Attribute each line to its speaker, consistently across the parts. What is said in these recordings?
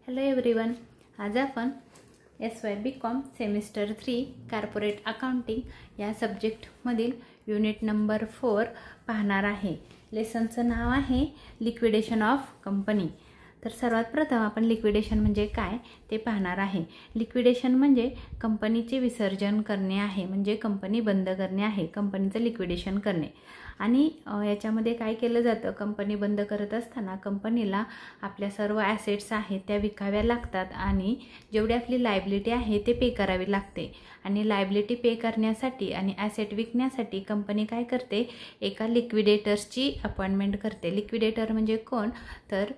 Speaker 1: Hello everyone, आज आपण SY.BCom semester 3 corporate accounting या सब्जेक्टमधील युनिट नंबर 4 पाहणार आहे। लेसनचं नाव आहे लिक्विडेशन ऑफ कंपनी। तर सर्वात प्रथम आपण लिक्विडेशन म्हणजे काय ते पाहणार आहे। लिक्विडेशन म्हणजे कंपनीचे विसर्जन करणे आहे, म्हणजे कंपनी बंद करणे आहे, कंपनीचं लिक्विडेशन करणे। आणि याच्यामध्ये काय केलं जातं, कंपनी बंद करत असताना कंपनीला आपल्या सर्व ॲसेट्स आहेत त्या विकाव्या लागतात आणि जेवढी आपली लायबिलिटी आहे ते पे करावी लागते। आणि लायबिलिटी पे करण्यासाठी आणि ॲसेट विकण्यासाठी कंपनी काय करते, एका लिक्विडेटर्सची अपॉइंटमेंट करते। लिक्विडेटर म्हणजे कोण, तर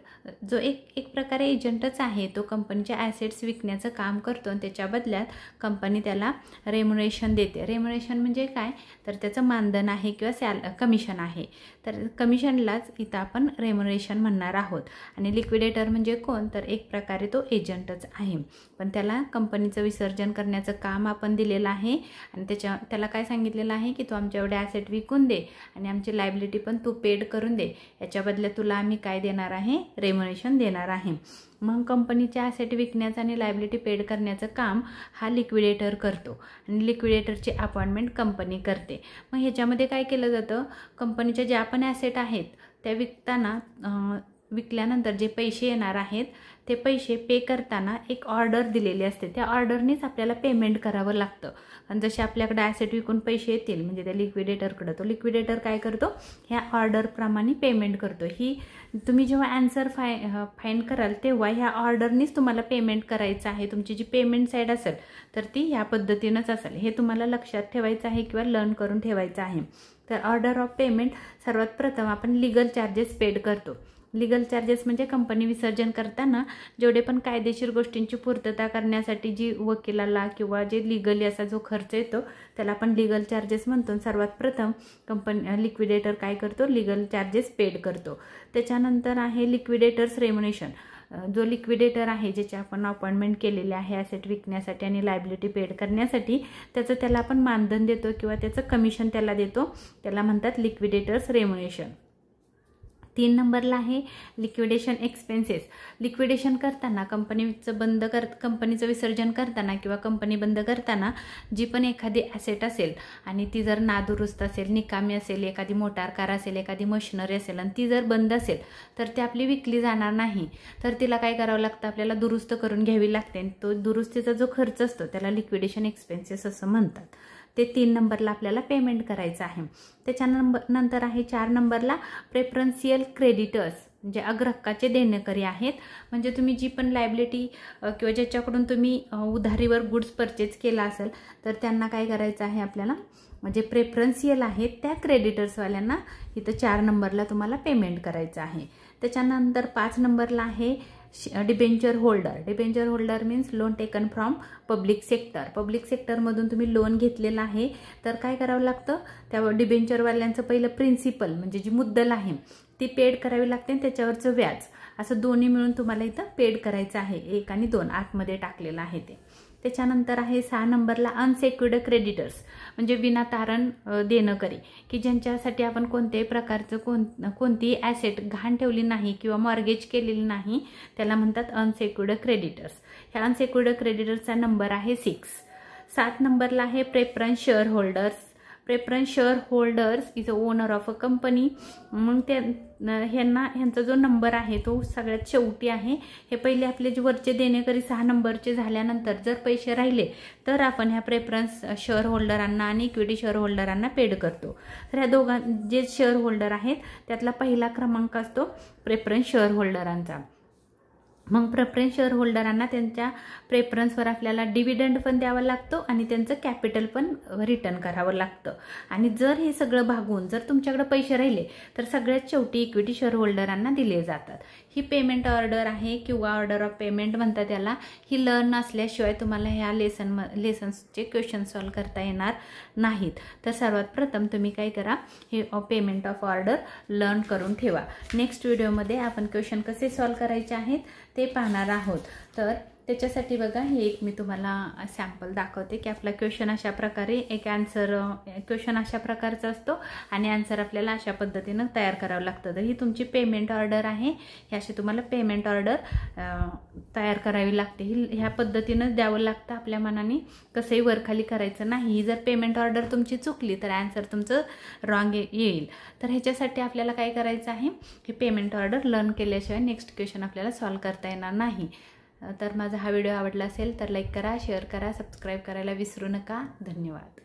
Speaker 1: जो एक प्रकारे एजंटच आहे, तो कंपनीच्या ॲसेट्स विकण्याचं काम करतो आणि त्याच्या बदल्यात कंपनी त्याला रेम्युनरेशन देते। रेम्युनरेशन म्हणजे काय, तर त्याचं मानधन आहे किंवा कमिशन आहे, तर कमिशनलाच इथं आपण रेम्युनरेशन म्हणणार आहोत। आणि लिक्विडेटर म्हणजे कोण, तर एक प्रकारे तो एजंटच आहे, पण त्याला कंपनीचं विसर्जन करण्याचं काम आपण दिलेलं आहे आणि त्याला काय सांगितलेलं आहे की तू आमच्या एवढे ॲसेट विकून दे आणि आमची लायबिलिटी पण तू पेड करून दे, याच्या बदल्यात तुला आम्ही काय देणार आहे, रेम्युनरेशन देणार आहे। मग कंपनीचे ॲसेट विकण्याचं आणि लायबिलिटी पेड करण्याचं काम हा लिक्विडेटर करतो आणि लिक्विडेटरची अपॉइंटमेंट कंपनी करते। मग ह्याच्यामध्ये काय केलं जातं, कंपनीच्या ज्या पण ॲसेट आहेत त्या विकल्यानंतर जे पैसे येणार आहेत ते पैसे पे करताना एक ऑर्डर दिलेली असते, त्या ऑर्डरनीच आपल्याला पेमेंट करावं लागतं। आणि जसे आपल्याकडे ॲसेट विकून पैसे येतील म्हणजे त्या लिक्विडेटरकडे, तो लिक्विडेटर काय करतो, ह्या ऑर्डरप्रमाणे पेमेंट करतो। ही तुम्ही जेव्हा आन्सर फाइंड कराल तेव्हा ह्या ऑर्डरनीच तुम्हाला पेमेंट करायचं आहे। तुमची जी पेमेंट साईड असेल तर ती ह्या पद्धतीनंच असेल, हे तुम्हाला लक्षात ठेवायचं आहे किंवा लर्न करून ठेवायचं आहे। तर ऑर्डर ऑफ पेमेंट सर्वात प्रथम आपण लीगल चार्जेस पेड करतो। लीगल चार्जेस म्हणजे कंपनी विसर्जन करताना जेवढे पण कायदेशीर गोष्टींची पूर्तता करण्यासाठी जी वकिलाला किंवा जे लिगली असा जो खर्च येतो त्याला आपण लीगल चार्जेस म्हणतो। सर्वात प्रथम लिक्विडेटर काय करतो, लीगल चार्जेस पेड करतो। त्याच्यानंतर आहे लिक्विडेटर्स रेम्युनरेशन। जो लिक्विडेटर आहे ज्याची आपण अपॉइंटमेंट केलेली आहे ॲसेट विकण्यासाठी आणि लायबिलिटी पेड करण्यासाठी, त्याला आपण मानधन देतो किंवा त्याचं कमिशन त्याला देतो, त्याला म्हणतात लिक्विडेटर्स रेम्युनरेशन। 3 नंबरला आहे लिक्विडेशन एक्सपेन्सेस। लिक्विडेशन करताना कंपनीचं विसर्जन करताना किंवा कंपनी बंद करताना जी पण एखादी ॲसेट असेल आणि ती जर नादुरुस्त असेल, निकामी असेल, एखादी मोटार कार असेल, एखादी मशिनरी असेल आणि ती जर बंद असेल तर ती आपली विकली जाणार नाही, तर तिला काय करावं लागतं, आपल्याला दुरुस्त करून घ्यावी लागते। तो दुरुस्तीचा जो खर्च असतो त्याला लिक्विडेशन एक्सपेन्सेस असं म्हणतात। ते 3 नंबरला आपल्याला पेमेंट करायचं आहे। त्याच्यानंतर आहे 4 नंबरला प्रेफरन्शियल क्रेडिटर्स, म्हणजे अग्रहक्काचे देणेकरी आहेत। म्हणजे तुम्ही जी पण लायबिलिटी किंवा ज्याच्याकडून तुम्ही उधारीवर गुड्स परचेज केला असेल तर त्यांना काय करायचं आहे आपल्याला, म्हणजे प्रेफरन्शियल आहेत त्या क्रेडिटर्सवाल्यांना इथं 4 नंबरला तुम्हाला पेमेंट करायचं आहे। त्याच्यानंतर 5 नंबरला आहे debenture holder. Debenture holder means loan taken from public sector. Public सेक्टरमधून तुम्ही लोन घेतलेलं आहे तर काय करावं लागतं, त्या डिबेंचरवाल्यांचं पहिलं प्रिन्सिपल म्हणजे जी मुद्दल आहे ती पेड करावी लागते आणि त्याच्यावरचं व्याज, असं दोन्ही मिळून तुम्हाला इथं पेड करायचं आहे। 1 आणि 2 आतमध्ये टाकलेलं आहे ते। त्याच्यानंतर आहे 6 नंबरला अनसेक्युर्ड क्रेडिटर्स, म्हणजे विनातारण देणेकरी, की ज्यांच्यासाठी आपण कोणत्याही प्रकारचं कोणतीही ॲसेट गहाण ठेवली नाही किंवा मॉर्गेज केलेली नाही, त्याला म्हणतात अनसेक्युर्ड क्रेडिटर्स। ह्या अनसेक्युर्ड क्रेडिटर्सचा नंबर आहे 6। 7 नंबरला आहे preference share holders. Preference share holders is a owner of a company. मग ह्यांचा जो नंबर आहे तो सगळ्यात शेवटी आहे। हे पहिले आपले जे वरचे देणेकरी 6 नंबरचे झाल्यानंतर जर पैसे राहिले तर आपण ह्या प्रेफरन्स शेअर होल्डरांना आणि इक्विटी शेअर होल्डरांना पेड करतो। तर ह्या जे शेअर होल्डर आहेत त्यातला पहिला क्रमांक असतो प्रेफरन्स शेअर होल्डरांचा। मग प्रेफरन्स शेअर होल्डरांना त्यांच्या प्रेफरन्सवर आपल्याला डिव्हिडंड पण द्यावा लागतो आणि त्यांचं कॅपिटल पण रिटर्न करावं लागतं। आणि जर हे सगळं भागून जर तुमच्याकडे पैसे राहिले तर सगळ्यात शेवटी इक्विटी शेअर होल्डरांना दिले जातात। ही पेमेंट ऑर्डर आहे किंवा ऑर्डर ऑफ पेमेंट म्हणतात त्याला। ही लर्न असल्याशिवाय तुम्हाला ह्या लेसन्सचे क्वेश्चन सॉल्व करता येणार नाहीत। तर सर्वात प्रथम तुम्ही काय करा, हे पेमेंट ऑफ ऑर्डर लर्न करून ठेवा। नेक्स्ट व्हिडिओमध्ये आपण क्वेश्चन कसे सॉल्व करायचे आहेत ते पाहणार आहोत। तर त्याच्यासाठी बघा हे एक मी तुम्हाला सॅम्पल दाखवते की आपला क्वेश्चन अशा प्रकारे एक क्वेश्चन अशा प्रकारचा असतो आणि आन्सर आपल्याला अशा पद्धतीनं तयार करावं लागतं. तर ही तुमची पेमेंट ऑर्डर आहे. ही अशी तुम्हाला पेमेंट ऑर्डर तयार करावी लागते. ह्या पद्धतीनं द्यावं लागतं. आपल्या मनाने कसंही वरखाली करायचं नाही. जर पेमेंट ऑर्डर तुमची चुकली तर आन्सर तुमचं रॉंग येईल. तर ह्याच्यासाठी आपल्याला काय करायचं आहे की पेमेंट ऑर्डर लर्न केल्याशिवाय नेक्स्ट क्वेश्चन आपल्याला सॉल्व करता येणार नाही. तर माझा हा व्हिडिओ आवडला असेल तर लाईक करा, शेअर करा, सबस्क्राईब करायला विसरू नका. धन्यवाद.